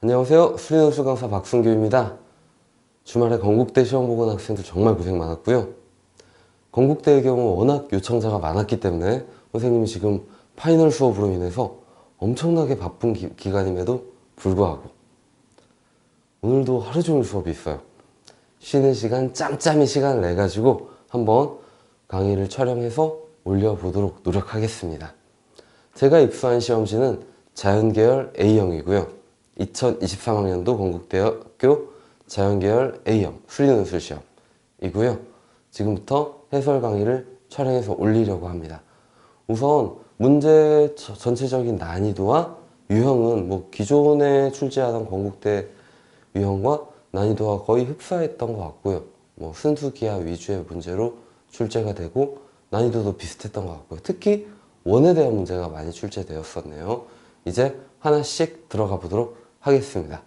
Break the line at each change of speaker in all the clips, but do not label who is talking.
안녕하세요. 수리논술 강사 박순규입니다. 주말에 건국대 시험 보고 온 학생들 정말 고생 많았고요. 건국대의 경우 워낙 요청자가 많았기 때문에 선생님이 지금 파이널 수업으로 인해서 엄청나게 바쁜 기간임에도 불구하고 오늘도 하루 종일 수업이 있어요. 쉬는 시간 짬짬이 시간을 내가지고 한번 강의를 촬영해서 올려보도록 노력하겠습니다. 제가 입수한 시험지는 자연계열 A형이고요. 2023학년도 건국대학교 자연계열 A형 수리논술 시험이고요. 지금부터 해설 강의를 촬영해서 올리려고 합니다. 우선 문제 전체적인 난이도와 유형은 기존에 출제하던 건국대 유형과 난이도가 거의 흡사했던 것 같고요. 순수기하 위주의 문제로 출제가 되고 난이도도 비슷했던 것 같고요. 특히 원에 대한 문제가 많이 출제되었었네요. 이제 하나씩 들어가 보도록 하겠습니다.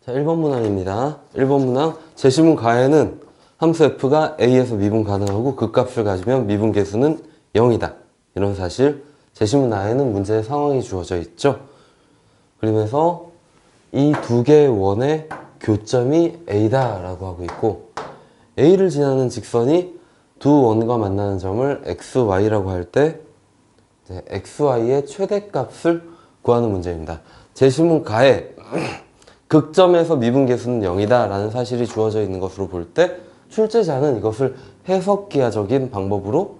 자, 1번 문항입니다. 1번 문항 제시문 가에는 함수 f가 a에서 미분 가능하고 그 값을 가지면 미분 계수는 0이다. 이런 사실. 제시문 하에는 문제의 상황이 주어져 있죠. 그러면서 이 두 개의 원의 교점이 a다 라고 하고 있고, a를 지나는 직선이 두 원과 만나는 점을 xy라고 할 때 xy의 최대값을 구하는 문제입니다. 제시문 가에 극점에서 미분계수는 0이다 라는 사실이 주어져 있는 것으로 볼 때 출제자는 이것을 해석기하적인 방법으로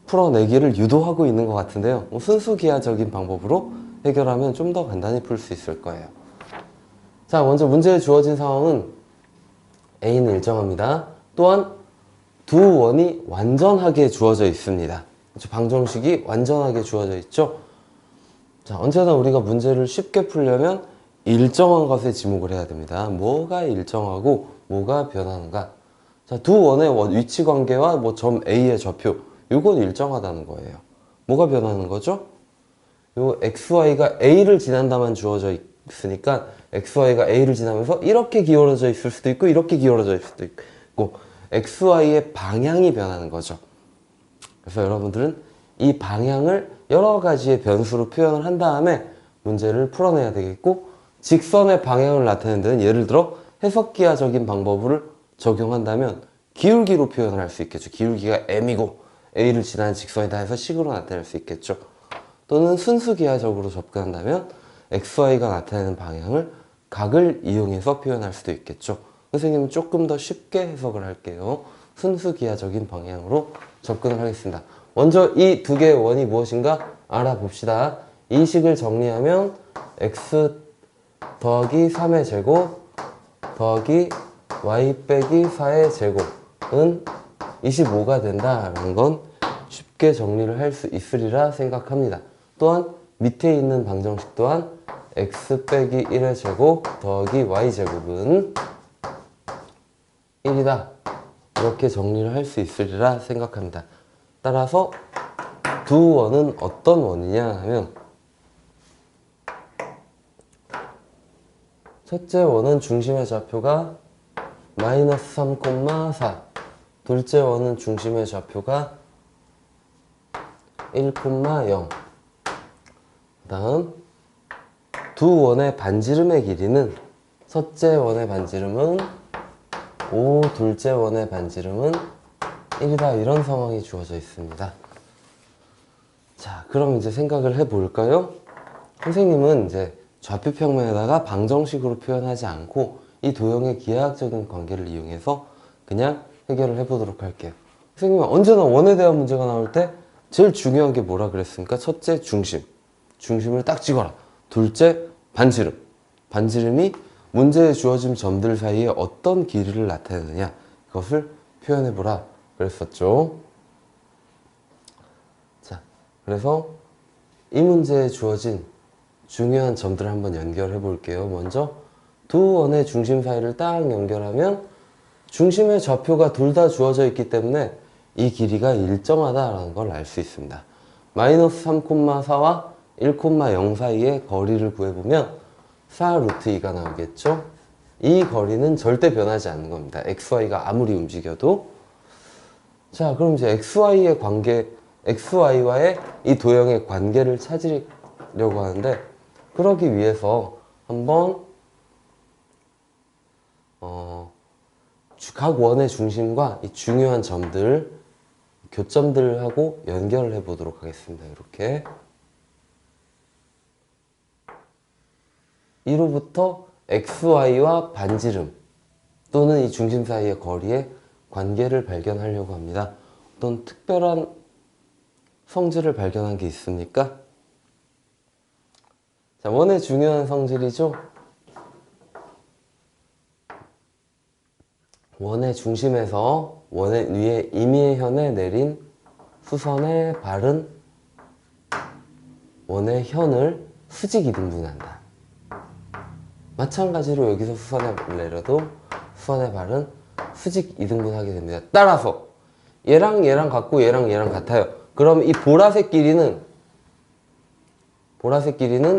풀어내기를 유도하고 있는 것 같은데요. 순수기하적인 방법으로 해결하면 좀 더 간단히 풀 수 있을 거예요. 자, 먼저 문제에 주어진 상황은 A는 일정합니다. 또한 두 원이 완전하게 주어져 있습니다. 방정식이 완전하게 주어져 있죠. 자, 언제나 우리가 문제를 쉽게 풀려면 일정한 것에 지목을 해야 됩니다. 뭐가 일정하고 뭐가 변하는가. 자, 두 원의 위치 관계와 점 A의 좌표, 이건 일정하다는 거예요. 뭐가 변하는 거죠? 요 XY가 A를 지난다만 주어져 있으니까 XY가 A를 지나면서 이렇게 기울어져 있을 수도 있고 이렇게 기울어져 있을 수도 있고 XY의 방향이 변하는 거죠. 그래서 여러분들은 이 방향을 여러 가지의 변수로 표현을 한 다음에 문제를 풀어내야 되겠고, 직선의 방향을 나타내는 데는 예를 들어 해석기하적인 방법을 적용한다면 기울기로 표현을 할 수 있겠죠. 기울기가 m이고 A를 지나는 직선이다 해서 식으로 나타낼 수 있겠죠. 또는 순수기하적으로 접근한다면 XY가 나타내는 방향을 각을 이용해서 표현할 수도 있겠죠. 선생님은 조금 더 쉽게 해석을 할게요. 순수기하적인 방향으로 접근을 하겠습니다. 먼저 이 두 개의 원이 무엇인가 알아봅시다. 이 식을 정리하면 x 더하기 3의 제곱 더하기 y 빼기 4의 제곱은 25가 된다라는 건 쉽게 정리를 할 수 있으리라 생각합니다. 또한 밑에 있는 방정식 또한 x 빼기 1의 제곱 더하기 y 제곱은 1이다. 이렇게 정리를 할 수 있으리라 생각합니다. 따라서 두 원은 어떤 원이냐 하면, 첫째 원은 중심의 좌표가 마이너스 3,4, 둘째 원은 중심의 좌표가 1,0. 그 다음 두 원의 반지름의 길이는, 첫째 원의 반지름은 5, 둘째 원의 반지름은 1이다. 이런 상황이 주어져 있습니다. 자, 그럼 이제 생각을 해볼까요? 선생님은 이제 좌표 평면에다가 방정식으로 표현하지 않고 이 도형의 기하학적인 관계를 이용해서 그냥 해결을 해보도록 할게요. 선생님은 언제나 원에 대한 문제가 나올 때 제일 중요한 게 뭐라 그랬습니까? 첫째, 중심을 딱 찍어라. 둘째, 반지름이 문제에 주어진 점들 사이에 어떤 길이를 나타내느냐, 그것을 표현해보라 그랬었죠. 자, 그래서 이 문제에 주어진 중요한 점들을 한번 연결해 볼게요. 먼저 두 원의 중심 사이를 딱 연결하면 중심의 좌표가 둘 다 주어져 있기 때문에 이 길이가 일정하다라는 걸 알 수 있습니다. 마이너스 3,4와 1,0 사이의 거리를 구해보면 4 루트 2가 나오겠죠? 이 거리는 절대 변하지 않는 겁니다. XY가 아무리 움직여도. 자, 그럼 이제 XY의 관계, XY와의 이 도형의 관계를 찾으려고 하는데, 그러기 위해서 한번 각 원의 중심과 이 중요한 점들, 교점들하고 연결을 해 보도록 하겠습니다. 이렇게 1호부터 XY와 반지름 또는 이 중심 사이의 거리의 관계를 발견하려고 합니다. 어떤 특별한 성질을 발견한 게 있습니까? 자, 원의 중요한 성질이죠. 원의 중심에서 원의 위에 임의의 현에 내린 수선에 바른 원의 현을 수직 이등분한다. 마찬가지로 여기서 수선에 내려도 수선에 바른 수직 이등분하게 됩니다. 따라서 얘랑 얘랑 같고 얘랑 얘랑 같아요. 그럼 이 보라색 길이는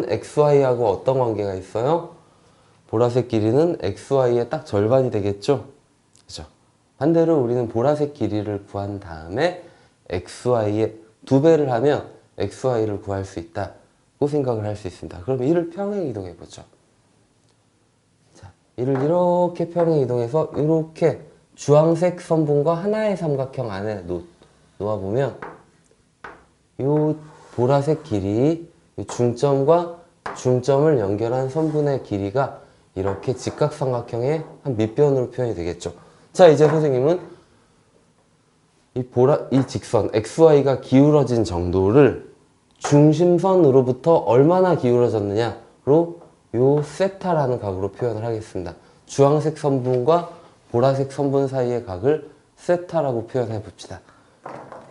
XY하고 어떤 관계가 있어요? 보라색 길이는 XY의 딱 절반이 되겠죠? 그죠? 반대로 우리는 보라색 길이를 구한 다음에 XY의 2배를 하면 XY를 구할 수 있다고 생각을 할 수 있습니다. 그럼 이를 평행 이동해 보죠. 자, 이를 이렇게 평행 이동해서 이렇게 주황색 선분과 하나의 삼각형 안에 놓아보면 이 보라색 길이 중점과 중점을 연결한 선분의 길이가 이렇게 직각삼각형의 한 밑변으로 표현이 되겠죠. 자, 이제 선생님은 이 직선 XY가 기울어진 정도를 중심선으로부터 얼마나 기울어졌느냐로 요 세타라는 각으로 표현을 하겠습니다. 주황색 선분과 보라색 선분 사이의 각을 세타라고 표현해 봅시다.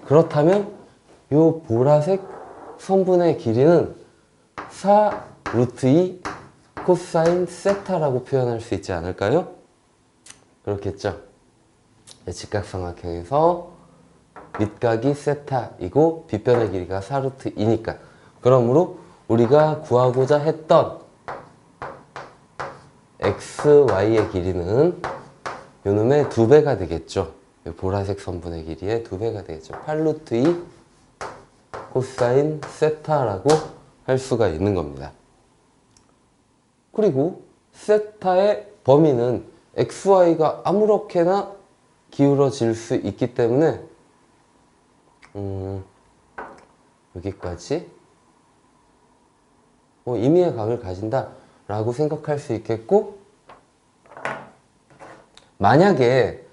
그렇다면 요 보라색 선분의 길이는 4 루트 2 코사인 세타라고 표현할 수 있지 않을까요? 그렇겠죠? 직각삼각형에서 밑각이 세타이고 빗변의 길이가 4 루트 2니까 그러므로 우리가 구하고자 했던 XY의 길이는 요놈의 2배가 되겠죠. 보라색 선분의 길이의 2배가 되겠죠. 8 루트 2 코사인 세타라고 할 수가 있는 겁니다. 그리고 세타의 범위는 XY가 아무렇게나 기울어질 수 있기 때문에 여기까지 임의의 각을 가진다 라고 생각할 수 있겠고, 만약에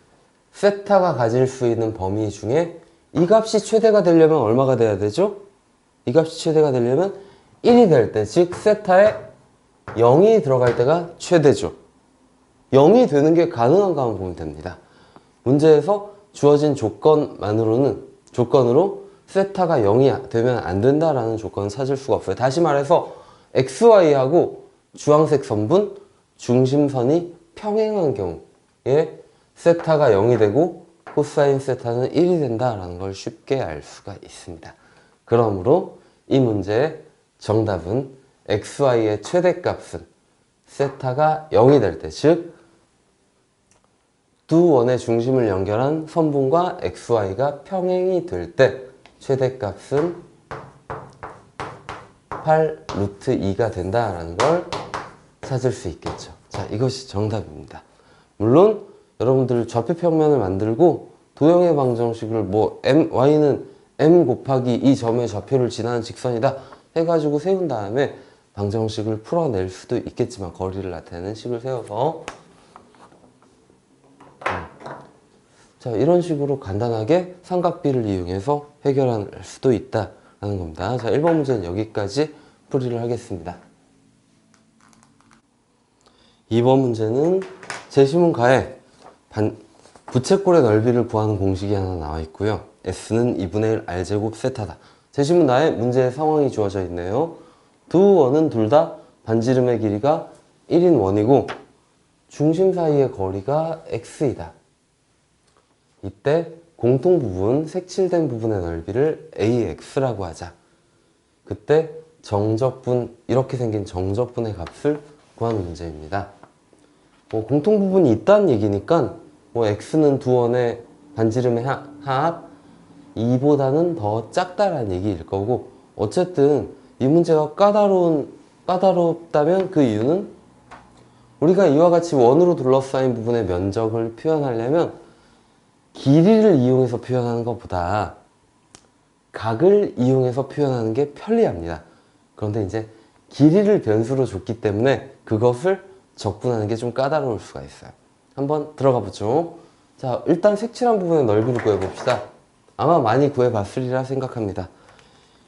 세타가 가질 수 있는 범위 중에 이 값이 최대가 되려면 얼마가 돼야 되죠? 이 값이 최대가 되려면 1이 될 때, 즉 세타에 0이 들어갈 때가 최대죠. 0이 되는 게 가능한가 한번 보면 됩니다. 문제에서 주어진 조건으로 세타가 0이 되면 안 된다라는 조건을 찾을 수가 없어요. 다시 말해서 XY하고 주황색 선분, 중심선이 평행한 경우에 세타가 0이 되고 코사인 세타는 1이 된다라는 걸 쉽게 알 수가 있습니다. 그러므로 이 문제의 정답은 XY의 최대값은 세타가 0이 될 때, 즉 두 원의 중심을 연결한 선분과 XY가 평행이 될 때 최대값은 8 루트 2가 된다라는 걸 찾을 수 있겠죠. 자, 이것이 정답입니다. 물론 여러분들 좌표평면을 만들고 도형의 방정식을 y는 m 곱하기 이 점의 좌표를 지나는 직선이다 해가지고 세운 다음에 방정식을 풀어낼 수도 있겠지만, 거리를 나타내는 식을 세워서 자, 이런 식으로 간단하게 삼각비를 이용해서 해결할 수도 있다라는 겁니다. 자, 1번 문제는 여기까지 풀이를 하겠습니다. 2번 문제는 제시문 가에 부채꼴의 넓이를 구하는 공식이 하나 나와 있고요. S는 2분의 1 R제곱 세타다. 제시문 나에 문제의 상황이 주어져 있네요. 두 원은 둘 다 반지름의 길이가 1인 원이고 중심 사이의 거리가 X이다. 이때 공통부분, 색칠된 부분의 넓이를 AX라고 하자. 그때 정적분, 이렇게 생긴 정적분의 값을 구하는 문제입니다. 공통부분이 있다는 얘기니까 X는 두 원의 반지름의 합 2보다는 더 작다라는 얘기일 거고, 어쨌든 이 문제가 까다로운 까다롭다면 그 이유는 우리가 이와 같이 원으로 둘러싸인 부분의 면적을 표현하려면 길이를 이용해서 표현하는 것보다 각을 이용해서 표현하는 게 편리합니다. 그런데 이제 길이를 변수로 줬기 때문에 그것을 적분하는 게 좀 까다로울 수가 있어요. 한번 들어가 보죠. 자, 일단 색칠한 부분의 넓이를 구해봅시다. 아마 많이 구해봤으리라 생각합니다.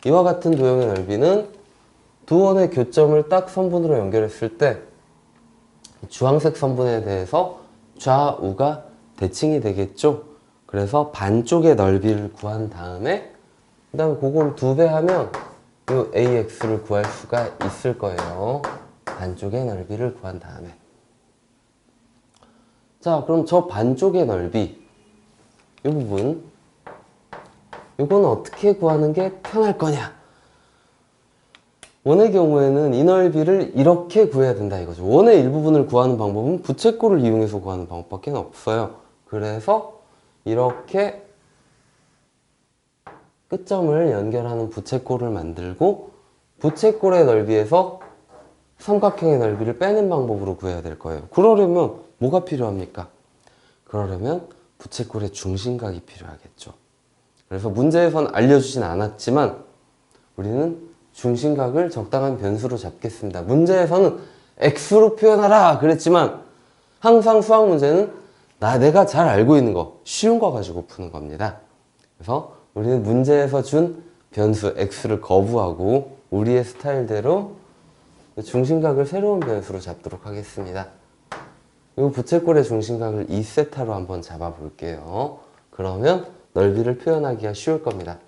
이와 같은 도형의 넓이는 두 원의 교점을 딱 선분으로 연결했을 때 주황색 선분에 대해서 좌우가 대칭이 되겠죠. 그래서 반쪽의 넓이를 구한 다음에 그 다음에 그걸 2배 하면 이 AX를 구할 수가 있을 거예요. 반쪽의 넓이를 구한 다음에. 자, 그럼 저 반쪽의 넓이 이 부분 이건 어떻게 구하는 게 편할 거냐? 원의 경우에는 이 넓이를 이렇게 구해야 된다 이거죠. 원의 일부분을 구하는 방법은 부채꼴을 이용해서 구하는 방법밖에 없어요. 그래서 이렇게 끝점을 연결하는 부채꼴을 만들고 부채꼴의 넓이에서 삼각형의 넓이를 빼는 방법으로 구해야 될 거예요. 그러려면 뭐가 필요합니까? 그러려면 부채꼴의 중심각이 필요하겠죠. 그래서 문제에선 알려주진 않았지만 우리는 중심각을 적당한 변수로 잡겠습니다. 문제에서는 x로 표현하라 그랬지만 항상 수학 문제는 내가 잘 알고 있는 거, 쉬운 거 가지고 푸는 겁니다. 그래서 우리는 문제에서 준 변수 x를 거부하고 우리의 스타일대로 중심각을 새로운 변수로 잡도록 하겠습니다. 이 부채꼴의 중심각을 2세타로 한번 잡아 볼게요. 그러면 넓이를 표현하기가 쉬울 겁니다.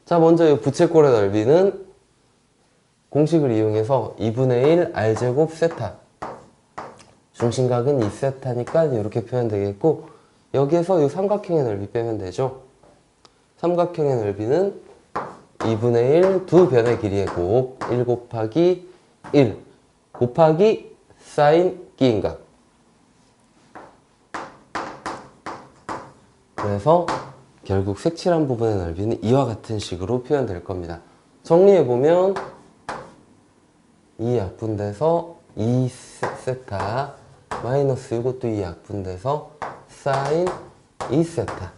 자, 먼저 이 부채꼴의 넓이는 공식을 이용해서 2분의 1 r제곱 세타, 중심각은 2세타니까 이렇게 표현되겠고 여기에서 이 삼각형의 넓이 빼면 되죠. 삼각형의 넓이는 2분의 1 두 변의 길이의 곱 1 곱하기 1 곱하기 사인 끼인각. 그래서 결국 색칠한 부분의 넓이는 이와 같은 식으로 표현될 겁니다. 정리해보면 이 약분돼서 2세타 마이너스 이것도 이 약분돼서 사인 2세타.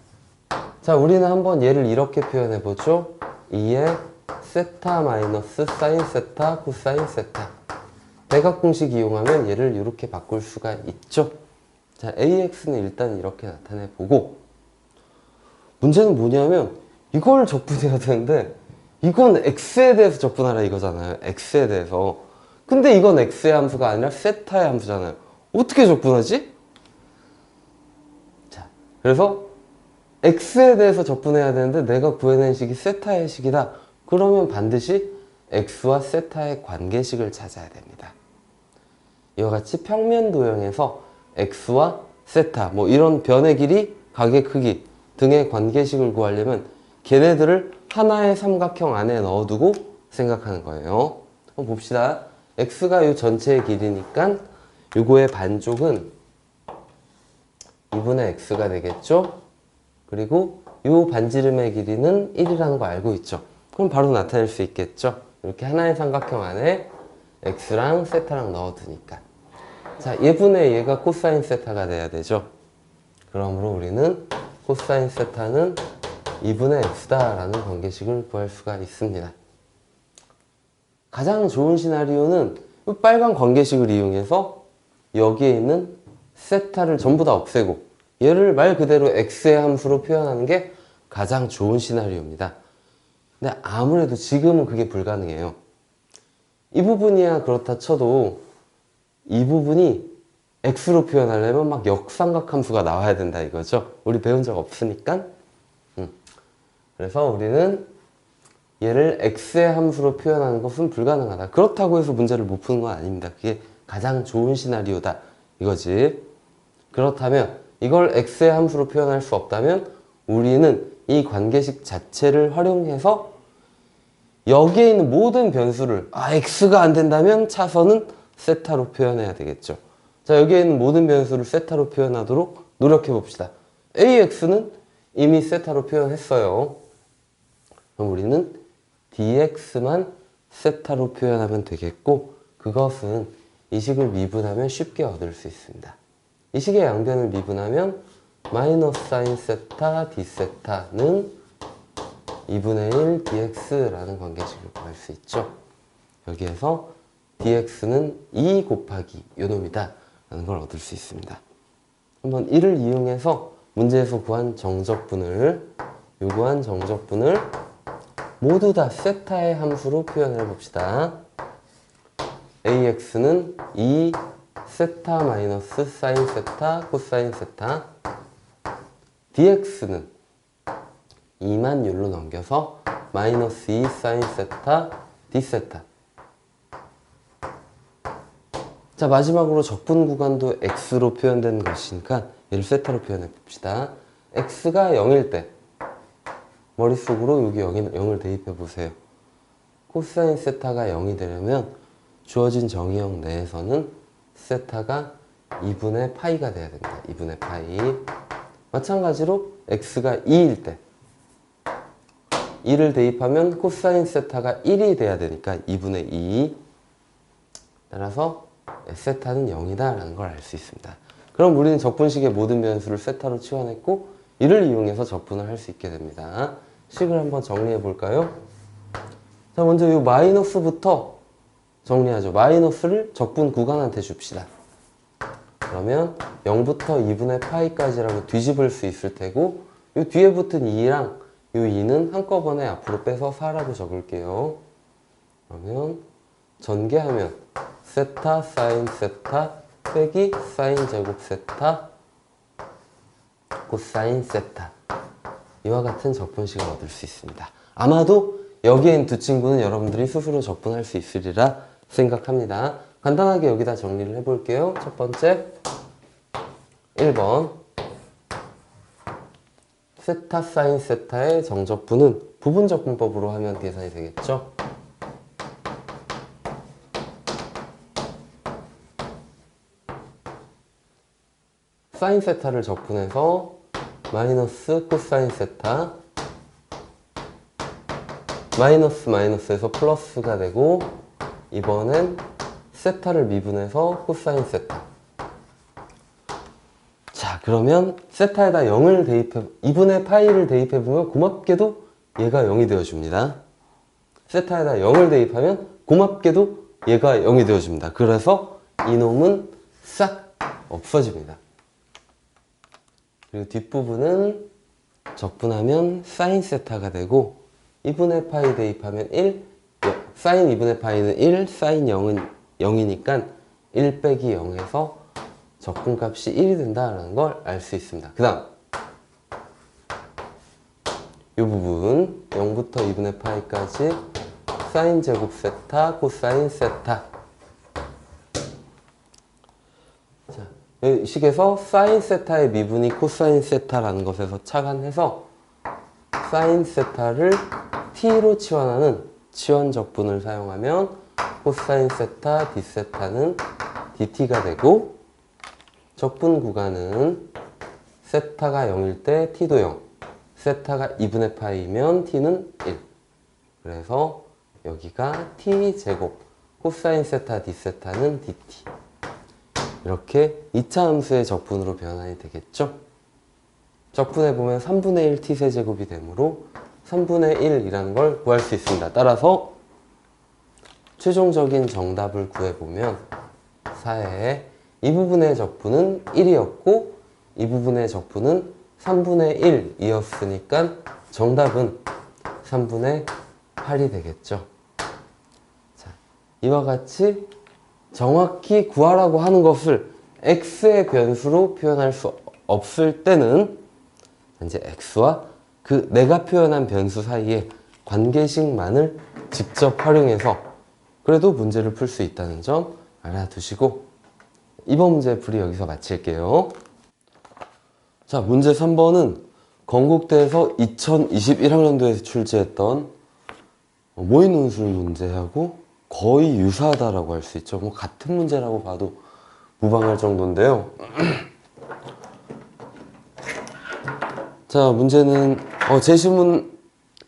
자, 우리는 한번 얘를 이렇게 표현해보죠. 2의 세타 마이너스 사인 세타 코사인 세타. 대각 공식 이용하면 얘를 이렇게 바꿀 수가 있죠. 자, AX는 일단 이렇게 나타내보고 문제는 뭐냐면 이걸 적분해야 되는데 이건 X에 대해서 적분하라 이거잖아요. X에 대해서. 근데 이건 X의 함수가 아니라 세타의 함수잖아요. 어떻게 적분하지? 자, 그래서 X에 대해서 적분해야 되는데 내가 구해낸 식이 세타의 식이다. 그러면 반드시 X와 세타의 관계식을 찾아야 됩니다. 이와 같이 평면 도형에서 X와 세타, 뭐 이런 변의 길이, 각의 크기 등의 관계식을 구하려면 걔네들을 하나의 삼각형 안에 넣어두고 생각하는 거예요. 한번 봅시다. X가 이 전체의 길이니까 요거의 반쪽은 2분의 X가 되겠죠? 그리고 요 반지름의 길이는 1이라는 거 알고 있죠? 그럼 바로 나타낼 수 있겠죠? 이렇게 하나의 삼각형 안에 X랑 세타랑 넣어두니까. 자, 얘분의 얘가 코사인 세타가 돼야 되죠? 그러므로 우리는 코사인 세타는 2분의 X다 라는 관계식을 구할 수가 있습니다. 가장 좋은 시나리오는 이 빨간 관계식을 이용해서 여기에 있는 세타를 전부 다 없애고 얘를 말 그대로 X의 함수로 표현하는 게 가장 좋은 시나리오입니다. 근데 아무래도 지금은 그게 불가능해요. 이 부분이야 그렇다 쳐도 이 부분이 X로 표현하려면 막 역삼각 함수가 나와야 된다 이거죠. 우리 배운 적 없으니까. 그래서 우리는 얘를 X의 함수로 표현하는 것은 불가능하다. 그렇다고 해서 문제를 못 푸는 건 아닙니다. 그게 가장 좋은 시나리오다 이거지. 그렇다면 이걸 X의 함수로 표현할 수 없다면 우리는 이 관계식 자체를 활용해서 여기에 있는 모든 변수를 X가 안 된다면 차선은 세타로 표현해야 되겠죠. 자, 여기에 있는 모든 변수를 세타로 표현하도록 노력해 봅시다. AX는 이미 세타로 표현했어요. 그럼 우리는 DX만 세타로 표현하면 되겠고 그것은 이 식을 미분하면 쉽게 얻을 수 있습니다. 이 식의 양변을 미분하면 마이너스 사인 세타 d 세타는 2분의 1 dx라는 관계식을 구할 수 있죠. 여기에서 dx는 2 곱하기 요놈이다 라는 걸 얻을 수 있습니다. 한번 이를 이용해서 문제에서 구한 정적분을 요구한 정적분을 모두 다 세타의 함수로 표현해 봅시다. ax는 2 세타 마이너스 사인 세타 코사인 세타, dx는 2만 율로 넘겨서 마이너스 2 사인 세타 d 세타. 자, 마지막으로 적분 구간도 x로 표현된 것이니까 얘를 세타로 표현해 봅시다. x가 0일 때 머릿속으로 여기 0을 대입해 보세요. 코사인 세타가 0이 되려면 주어진 정의형 내에서는 세타가 2분의 파이가 돼야 됩니다. 2분의 파이. 마찬가지로 x가 2일 때 2를 대입하면 코사인 세타가 1이 돼야 되니까 2분의 2. 따라서 세타는 0이다 라는 걸 알 수 있습니다. 그럼 우리는 적분식의 모든 변수를 세타로 치환했고 이를 이용해서 적분을 할 수 있게 됩니다. 식을 한번 정리해 볼까요? 자, 먼저 이 마이너스부터 정리하죠. 마이너스를 적분 구간한테 줍시다. 그러면 0부터 2분의 파이까지라고 뒤집을 수 있을 테고 이 뒤에 붙은 2랑 이 2는 한꺼번에 앞으로 빼서 4라고 적을게요. 그러면 전개하면 세타 사인 세타 빼기 사인 제곱 세타 코사인 세타, 이와 같은 적분식을 얻을 수 있습니다. 아마도 여기에 있는 두 친구는 여러분들이 스스로 적분할 수 있으리라 생각합니다. 간단하게 여기다 정리를 해볼게요. 첫 번째 1번 세타 사인 세타의 정적분은 부분적분법으로 하면 계산이 되겠죠. 사인 세타를 적분해서 마이너스 코사인 세타, 마이너스 마이너스에서 플러스가 되고 이번엔 세타를 미분해서 코사인 세타. 자, 그러면 세타에다 0을 대입해 2분의 파이를 대입해보면 고맙게도 얘가 0이 되어줍니다. 세타에다 0을 대입하면 고맙게도 얘가 0이 되어줍니다. 그래서 이놈은 싹 없어집니다. 그리고 뒷부분은 적분하면 사인 세타가 되고 2분의 파이 대입하면 1, 사인 2분의 파이는 1, 사인 0은 0이니까 1 빼기 0에서 적분값이 1이 된다는 걸 알 수 있습니다. 그 다음 이 부분 0부터 2분의 파이까지 사인 제곱 세타 코사인 세타. 자, 이 식에서 사인 세타의 미분이 코사인 세타라는 것에서 착안해서 사인 세타를 t로 치환하는 치환 적분을 사용하면 코사인 세타 d 세타는 dt가 되고 적분 구간은 세타가 0일 때 t도 0, 세타가 2분의 파이면 t는 1. 그래서 여기가 t 제곱 코사인 세타 d 세타는 dt. 이렇게 2차 함수의 적분으로 변환이 되겠죠. 적분해보면 3분의 1 t세제곱이 되므로 3분의 1이라는 걸 구할 수 있습니다. 따라서 최종적인 정답을 구해보면 4에 이 부분의 적분은 1이었고 이 부분의 적분은 3분의 1이었으니까 정답은 3분의 8이 되겠죠. 자, 이와 같이 정확히 구하라고 하는 것을 x의 변수로 표현할 수 없을 때는 이제 x와 그 내가 표현한 변수 사이에 관계식만을 직접 활용해서 그래도 문제를 풀 수 있다는 점 알아두시고 이번 문제 풀이 여기서 마칠게요. 자, 문제 3번은 건국대에서 2021학년도에 출제했던 모의논술 문제하고 거의 유사하다라고 할 수 있죠. 뭐 같은 문제라고 봐도 무방할 정도인데요. 자, 문제는 제시문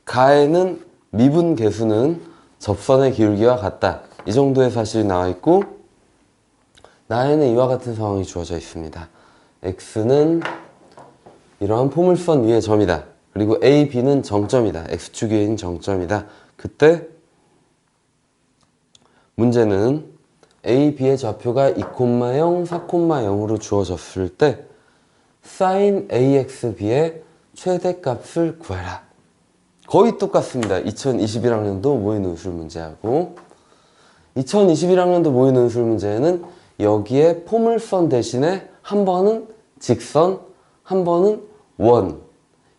가에는 미분 계수는 접선의 기울기와 같다. 이 정도의 사실이 나와 있고, 나에는 이와 같은 상황이 주어져 있습니다. x는 이러한 포물선 위의 점이다. 그리고 a, b는 정점이다. x축 위에 있는 정점이다. 그때 문제는 a, b의 좌표가 2,0, 4,0으로 주어졌을 때 sin axb의 최대값을 구해라. 거의 똑같습니다. 2021학년도 모의논술 문제하고, 2021학년도 모의논술 문제에는 여기에 포물선 대신에 한 번은 직선, 한 번은 원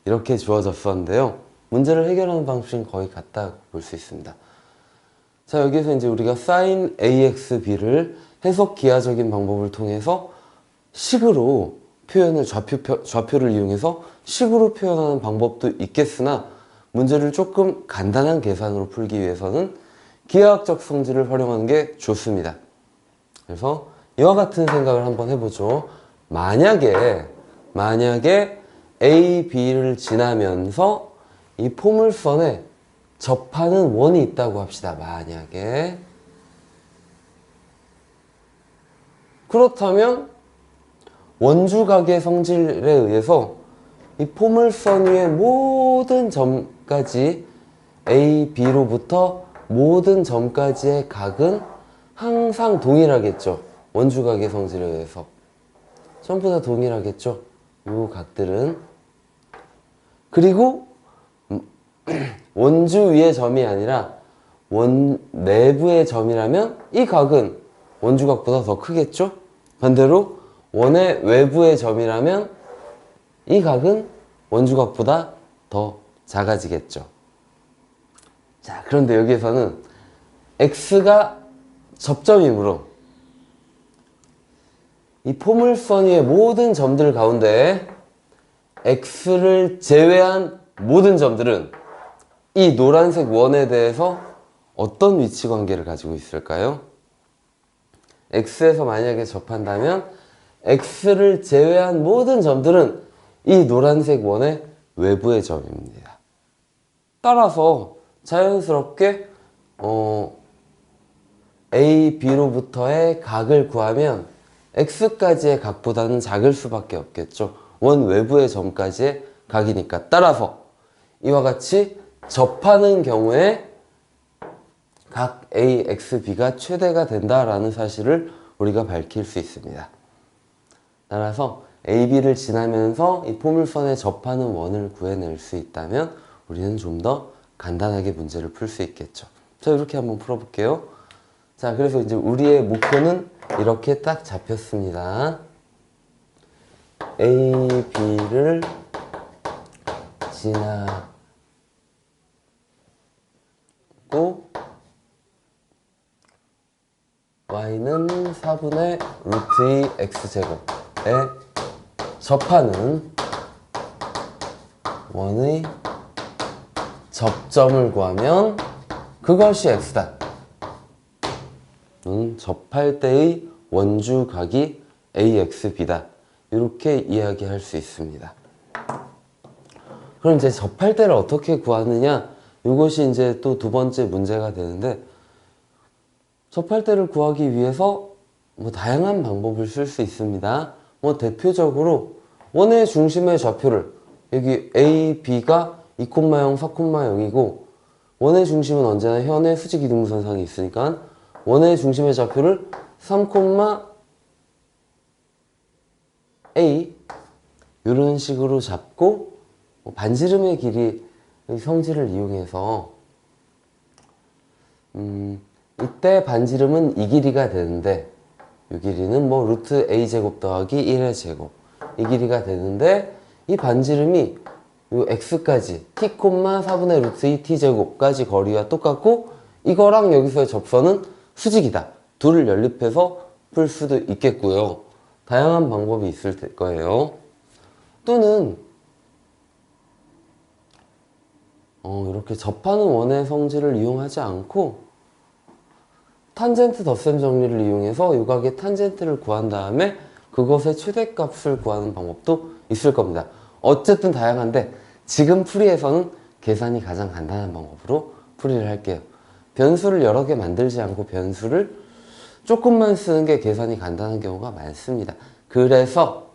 이렇게 주어졌었는데요. 문제를 해결하는 방식은 거의 같다고 볼 수 있습니다. 자, 여기서 이제 우리가 sin axb를 해석 기하적인 방법을 통해서 식으로 표현을 좌표를 이용해서 식으로 표현하는 방법도 있겠으나, 문제를 조금 간단한 계산으로 풀기 위해서는 기하학적 성질을 활용하는 게 좋습니다. 그래서 이와 같은 생각을 한번 해보죠. 만약에 A, B를 지나면서 이 포물선에 접하는 원이 있다고 합시다. 만약에. 그렇다면 원주각의 성질에 의해서 이 포물선 위의 모든 점까지 A, B로부터 모든 점까지의 각은 항상 동일하겠죠. 원주각의 성질에 의해서 전부 다 동일하겠죠. 이 각들은. 그리고 원주 위의 점이 아니라 원 내부의 점이라면 이 각은 원주각보다 더 크겠죠. 반대로 원의 외부의 점이라면 이 각은 원주각보다 더 작아지겠죠. 자, 그런데 여기에서는 x가 접점이므로 이 포물선 위의 모든 점들 가운데 x를 제외한 모든 점들은 이 노란색 원에 대해서 어떤 위치 관계를 가지고 있을까요? x에서 만약에 접한다면 x를 제외한 모든 점들은 이 노란색 원의 외부의 점입니다. 따라서 자연스럽게 A, B로부터의 각을 구하면 x까지의 각보다는 작을 수밖에 없겠죠. 원 외부의 점까지의 각이니까. 따라서 이와 같이 접하는 경우에 각 A, X, B가 최대가 된다라는 사실을 우리가 밝힐 수 있습니다. 따라서 A, B를 지나면서 이 포물선에 접하는 원을 구해낼 수 있다면 우리는 좀 더 간단하게 문제를 풀 수 있겠죠. 자, 이렇게 한번 풀어볼게요. 자, 그래서 이제 우리의 목표는 이렇게 딱 잡혔습니다. A, B를 지나고 y는 4분의 루트 2 x제곱에 접하는 원의 접점을 구하면 그것이 x다. 접할 때의 원주각이 AXB다. 이렇게 이야기할 수 있습니다. 그럼 이제 접할 때를 어떻게 구하느냐? 이것이 이제 또 두 번째 문제가 되는데, 접할 때를 구하기 위해서 다양한 방법을 쓸 수 있습니다. 대표적으로 원의 중심의 좌표를, 여기 A, B가 2,0, 4,0이고 원의 중심은 언제나 현의 수직 이등분선상에 있으니까 원의 중심의 좌표를 3, A 이런 식으로 잡고 반지름의 길이 성질을 이용해서 이때 반지름은 이 길이가 되는데, 이 길이는 루트 a제곱 더하기 1의 제곱 이 길이가 되는데, 이 반지름이 요 x까지 t, 4분의 루트 2 t제곱까지 거리와 똑같고, 이거랑 여기서의 접선은 수직이다. 둘을 연립해서 풀 수도 있겠고요. 다양한 방법이 있을 거예요. 또는 이렇게 접하는 원의 성질을 이용하지 않고 탄젠트 덧셈 정리를 이용해서 요각의 탄젠트를 구한 다음에 그것의 최대값을 구하는 방법도 있을 겁니다. 어쨌든 다양한데 지금 풀이에서는 계산이 가장 간단한 방법으로 풀이를 할게요. 변수를 여러 개 만들지 않고 변수를 조금만 쓰는 게 계산이 간단한 경우가 많습니다. 그래서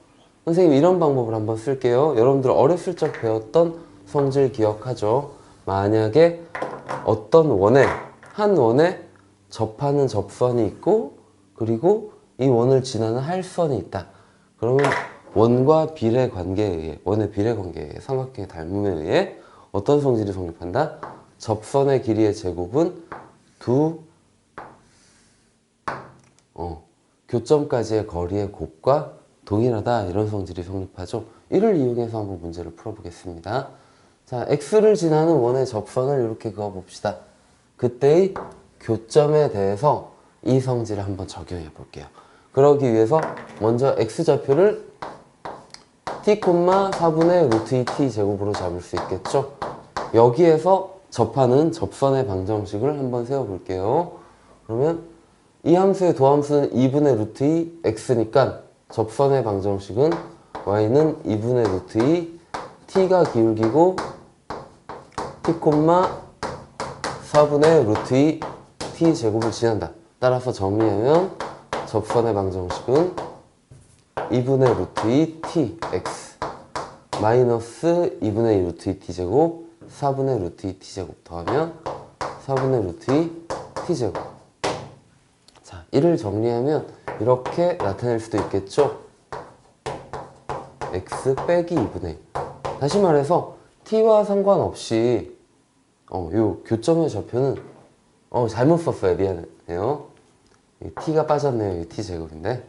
선생님 이런 방법을 한번 쓸게요. 여러분들 어렸을 적 배웠던 성질 기억하죠? 만약에 어떤 한 원에 접하는 접선이 있고 그리고 이 원을 지나는 할선이 있다. 그러면 원과 비례 관계에 의해, 원의 비례 관계에 의해, 삼각형의 닮음에 의해 어떤 성질이 성립한다? 접선의 길이의 제곱은 두 교점까지의 거리의 곱과 동일하다. 이런 성질이 성립하죠. 이를 이용해서 한번 문제를 풀어보겠습니다. 자, x를 지나는 원의 접선을 이렇게 그어봅시다. 그때의 교점에 대해서 이 성질을 한번 적용해 볼게요. 그러기 위해서 먼저 x좌표를 t, 4분의 루트 2t 제곱으로 잡을 수 있겠죠. 여기에서 접하는 접선의 방정식을 한번 세워볼게요. 그러면 이 함수의 도함수는 2분의 루트 2 x니까 접선의 방정식은 y는 2분의 루트 2 t가 기울기고 t, 4분의 루트 2 t 제곱을 지난다. 따라서 정리하면 접선의 방정식은 2분의 루트 2 t x 마이너스 2분의 루트 2 t 제곱 4분의 루트 2 t 제곱 더하면 4분의 루트 2 t 제곱. 자, 이를 정리하면 이렇게 나타낼 수도 있겠죠. x 빼기 2분의 1. 다시 말해서 t와 상관없이 요 교점의 좌표는 잘못 썼어요. 미안해요. 이 t가 빠졌네요. 이 t 제곱인데.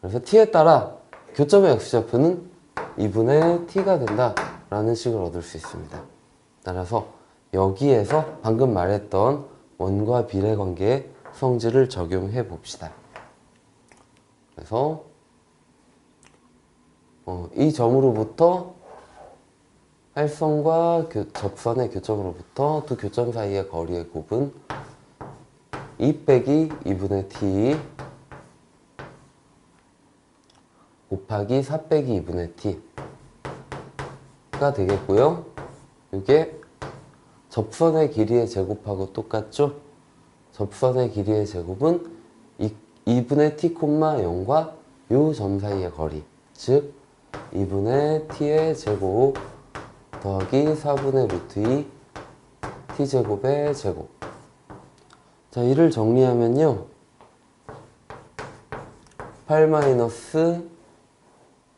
그래서 t에 따라 교점의 x좌표는 2분의 t가 된다 라는 식을 얻을 수 있습니다. 따라서 여기에서 방금 말했던 원과 비례 관계의 성질을 적용해 봅시다. 그래서 이 점으로부터 할선과 접선의 교점으로부터 두 교점 사이의 거리의 곱은 2 빼기 2분의 t 곱하기 4 빼기 2분의 t가 되겠고요. 이게 접선의 길이의 제곱하고 똑같죠? 접선의 길이의 제곱은 2분의 t, 0과 요 점 사이의 거리, 즉 2분의 t의 제곱 더하기 4분의 루트 2 t제곱의 제곱. 자, 이를 정리하면요 8 마이너스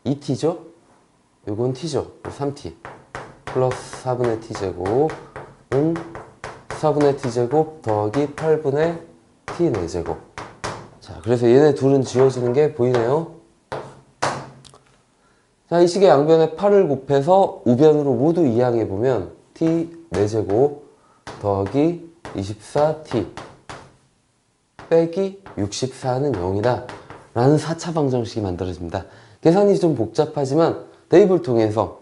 2t죠? 요건 t죠? 3t 플러스 4분의 t제곱은 4분의 t제곱 더하기 8분의 t 4제곱. 자, 그래서 얘네 둘은 지워지는 게 보이네요. 자, 이 식의 양변에 8을 곱해서 우변으로 모두 이항해보면 t 4제곱 더하기 24t 빼기 64는 0이다 라는 4차 방정식이 만들어집니다. 계산이 좀 복잡하지만 대입을 통해서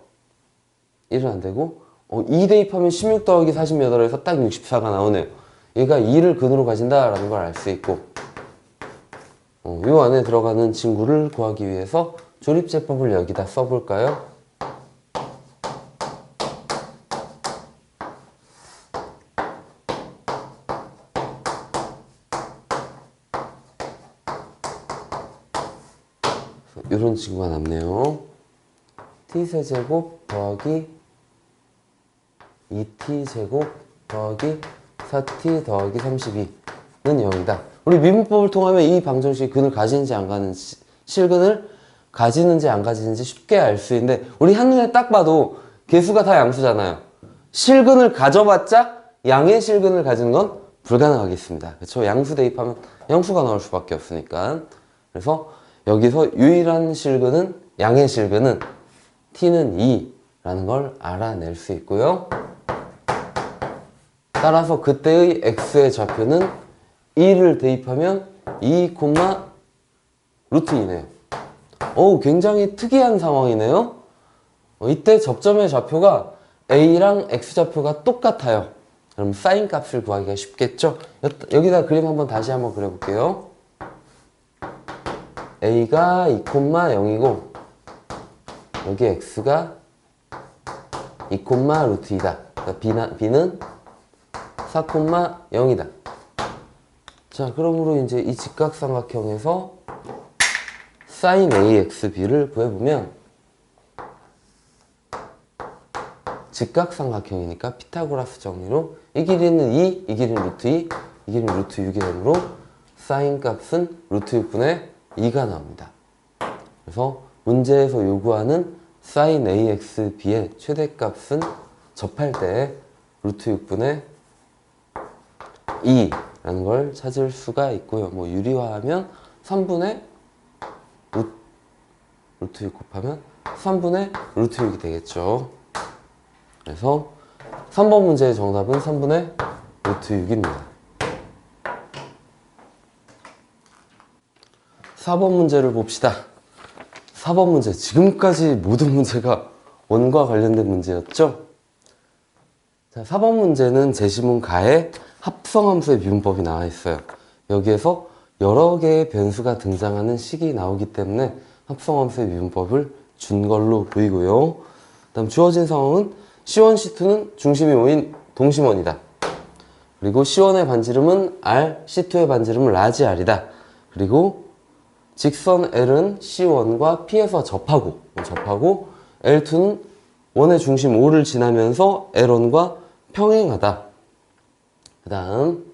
1은 안되고 2 대입하면 16 더하기 48에서 딱 64가 나오네요. 얘가 2를 근으로 가진다 라는 걸 알 수 있고 요 안에 들어가는 친구를 구하기 위해서 조립제법을 여기다 써볼까요? 이런 친구가 남네요. t세제곱 더하기 2t제곱 더하기 4t 더하기 32는 0이다. 우리 미분법을 통하면 이 방정식이 근을 가지는지 안 가지는지, 실근을 가지는지 안 가지는지 쉽게 알 수 있는데 우리 한눈에 딱 봐도 개수가 다 양수잖아요. 실근을 가져봤자 양의 실근을 가지는 건 불가능하겠습니다. 그렇죠? 양수 대입하면 양수가 나올 수밖에 없으니까. 그래서 여기서 유일한 실근은 양의 실근은 t는 2라는 걸 알아낼 수 있고요. 따라서 그때의 x의 좌표는 2를 대입하면 2, 루트 2네요. 굉장히 특이한 상황이네요. 이때 접점의 좌표가 a랑 x좌표가 똑같아요. 그럼 사인 값을 구하기가 쉽겠죠? 여기다 그림 다시 한번 그려볼게요. a가 2, 0이고 여기 x가 2, 루트 2다. 그러니까 b는 4,0이다. 자, 그러므로 이제 이 직각삼각형에서 sin AXB를 구해보면 직각삼각형이니까 피타고라스 정리로 이 길이는 2, 이 길이는 루트 2, 이 길이는 루트 6이 되므로 sin 값은 루트 6분의 2가 나옵니다. 그래서 문제에서 요구하는 sin AXB의 최대값은 접할 때 루트 6분의 2라는 걸 찾을 수가 있고요. 뭐 유리화하면 3분의 루트 6 곱하면 3분의 루트 6이 되겠죠. 그래서 3번 문제의 정답은 3분의 루트 6입니다. 4번 문제를 봅시다. 4번 문제, 지금까지 모든 문제가 원과 관련된 문제였죠? 자, 4번 문제는 제시문 가에 합성함수의 미분법이 나와 있어요. 여기에서 여러 개의 변수가 등장하는 식이 나오기 때문에 합성함수의 미분법을 준 걸로 보이고요. 다음 주어진 상황은 C1, C2는 중심이 5인 동심원이다. 그리고 C1의 반지름은 R, C2의 반지름은 라지 R이다. 그리고 직선 L은 C1과 P에서 접하고 L2는 원의 중심 5를 지나면서 L1과 평행하다. 그 다음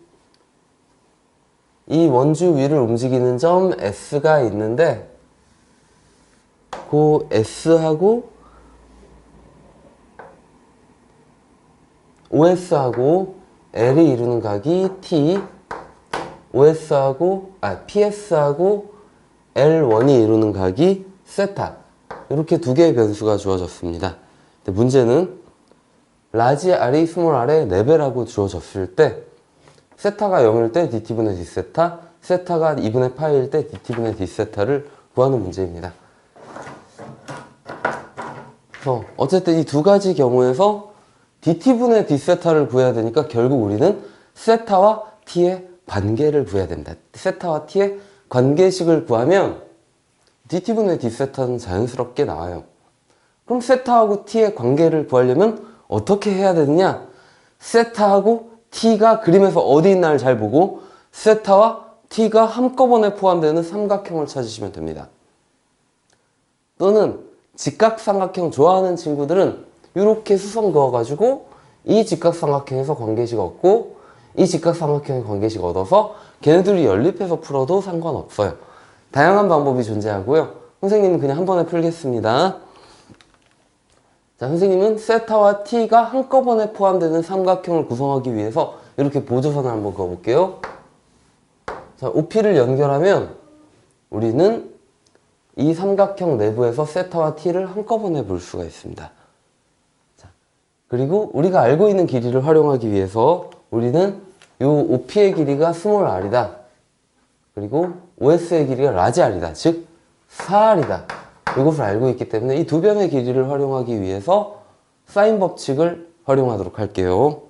이 원주 위를 움직이는 점 S가 있는데 그 S하고 OS하고 L이 이루는 각이 T, PS하고 L1이 이루는 각이 세타. 이렇게 두 개의 변수가 주어졌습니다. 근데 문제는 라지 R이 스몰 R의 4배라고 주어졌을 때 세타가 0일 때 dt분의 d세타, 세타가 2분의 파이일 때 dt분의 d세타를 구하는 문제입니다. 그래서 어쨌든 이 두 가지 경우에서 dt분의 d세타를 구해야 되니까 결국 우리는 세타와 t의 관계를 구해야 됩니다. 세타와 t의 관계식을 구하면 dt분의 d세타는 자연스럽게 나와요. 그럼 세타하고 t의 관계를 구하려면 어떻게 해야 되느냐? 세타하고 t가 그림에서 어디 있나를 잘 보고 세타와 t가 한꺼번에 포함되는 삼각형을 찾으시면 됩니다. 또는 직각삼각형 좋아하는 친구들은 이렇게 수성 그어가지고 이 직각삼각형에서 관계식 얻고 이 직각삼각형의 관계식 얻어서 걔네들이 연립해서 풀어도 상관없어요. 다양한 방법이 존재하고요. 선생님은 그냥 한 번에 풀겠습니다. 자, 선생님은 세타와 t가 한꺼번에 포함되는 삼각형을 구성하기 위해서 이렇게 보조선을 한번 그어볼게요. 자, OP를 연결하면 우리는 이 삼각형 내부에서 세타와 t를 한꺼번에 볼 수가 있습니다. 자, 그리고 우리가 알고 있는 길이를 활용하기 위해서 우리는 이 OP의 길이가 스몰 r이다. 그리고 OS의 길이가 라지 r이다. 즉 4r이다. 이것을 알고 있기 때문에 이 두 변의 길이를 활용하기 위해서 사인 법칙을 활용하도록 할게요.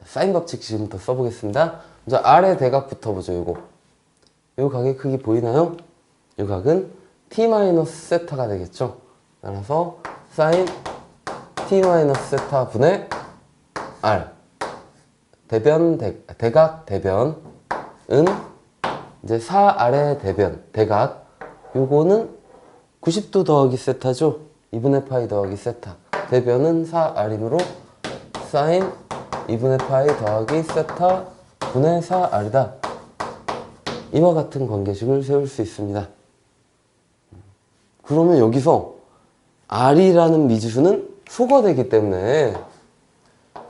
사인 법칙 지금부터 써보겠습니다. 먼저 R의 대각부터 보죠. 요 각의 크기 보이나요? 이 각은 t-세타가 되겠죠. 따라서 사인 t-세타 분의 R 대각 대변은 이제 4R의 대각 요거는 90도 더하기 세타죠. 2분의 파이 더하기 세타. 대변은 4R이므로 사인 2분의 파이 더하기 세타 분의 4R이다. 이와 같은 관계식을 세울 수 있습니다. 그러면 여기서 R이라는 미지수는 소거되기 때문에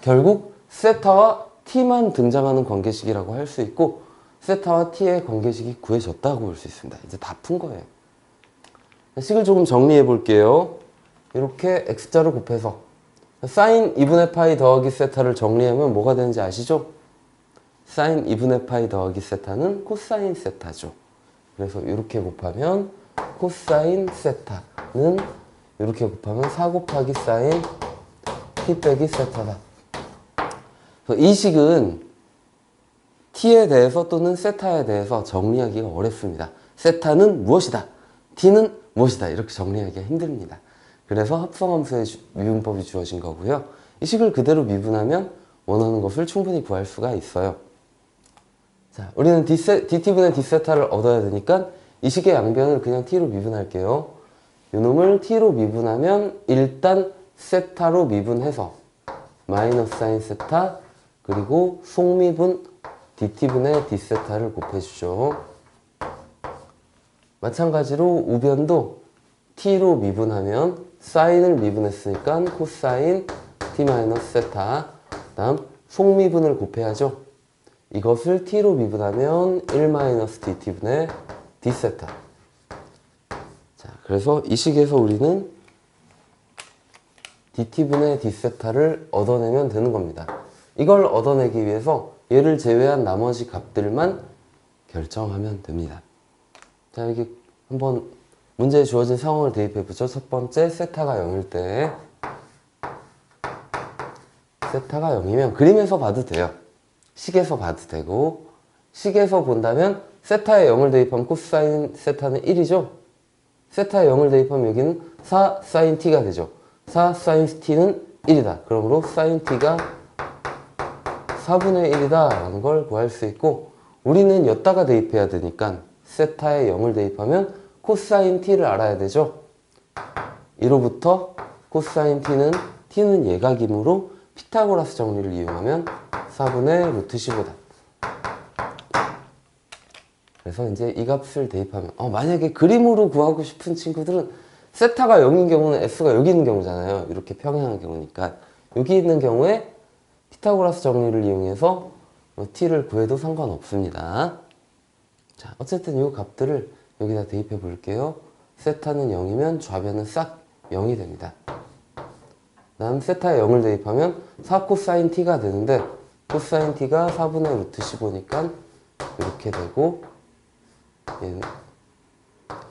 결국 세타와 t만 등장하는 관계식이라고 할 수 있고 세타와 t의 관계식이 구해졌다고 볼 수 있습니다. 이제 다 푼 거예요. 식을 조금 정리해 볼게요. 이렇게 x자를 곱해서 사인 2분의 파이 더하기 세타를 정리하면 뭐가 되는지 아시죠? 사인 2분의 파이 더하기 세타는 코사인 세타죠. 그래서 이렇게 곱하면 코사인 세타는 이렇게 곱하면 4 곱하기 사인 t 빼기 세타다. 이 식은 t에 대해서 또는 세타에 대해서 정리하기가 어렵습니다. 세타는 무엇이다, t는 무엇이다 이렇게 정리하기가 힘듭니다. 그래서 합성함수의 미분법이 주어진 거고요. 이 식을 그대로 미분하면 원하는 것을 충분히 구할 수가 있어요. 자, 우리는 dt분의 d세타를 얻어야 되니까 이 식의 양변을 그냥 t로 미분할게요. 요놈을 t로 미분하면 일단 세타로 미분해서 마이너스 사인 세타 그리고 속미분 dt분의 d세타를 곱해주죠. 마찬가지로 우변도 t로 미분하면 사인을 미분했으니까 코사인 t 마이너스 세타 다음 속미분을 곱해야죠. 이것을 t로 미분하면 1 마이너스 dt분의 d세타. 자, 그래서 이 식에서 우리는 dt분의 d세타를 얻어내면 되는 겁니다. 이걸 얻어내기 위해서 얘를 제외한 나머지 값들만 결정하면 됩니다. 자, 여기 한번 문제에 주어진 상황을 대입해보죠. 첫 번째, 세타가 0일 때 세타가 0이면 그림에서 봐도 돼요. 식에서 봐도 되고 식에서 본다면 세타에 0을 대입하면 코사인 세타는 1이죠. 세타에 0을 대입하면 여기는 4 사인 t가 되죠. 4 사인 t는 1이다. 그러므로 사인 t가 4분의 1이다 라는 걸 구할 수 있고 우리는 여기다가 대입해야 되니까 세타에 0을 대입하면 코사인 t를 알아야 되죠. 이로부터 코사인 t는 예각이므로 피타고라스 정리를 이용하면 4분의 루트 15다. 그래서 이제 이 값을 대입하면 만약에 그림으로 구하고 싶은 친구들은 세타가 0인 경우는 s가 여기 있는 경우잖아요. 이렇게 평행한 경우니까 여기 있는 경우에 피타고라스 정리를 이용해서 t를 구해도 상관없습니다. 자, 어쨌든 이 값들을 여기다 대입해 볼게요. 세타는 0이면 좌변은 싹 0이 됩니다. 다음 세타에 0을 대입하면 4 코사인 t가 되는데 코사인 t가 4분의 루트 15니까 이렇게 되고 얘는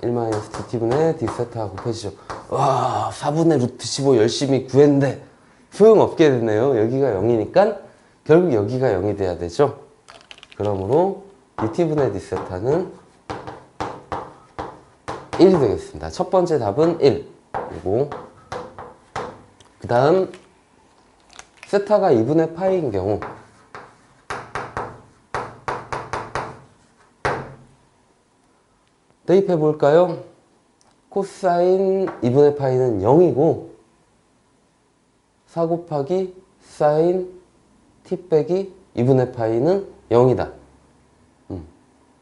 1-dt분의 d세타가 곱해지죠. 와, 4분의 루트 15 열심히 구했는데 소용없게 됐네요. 여기가 0이니까 결국 여기가 0이 돼야 되죠. 그러므로 dt분의 d세타는 1이 되겠습니다. 첫 번째 답은 1. 그리고 그 다음 세타가 2분의 파이인 경우 대입해 볼까요? 코사인 2분의 파이는 0이고 4 곱하기 사인 t 빼기 2분의 파이는 0이다.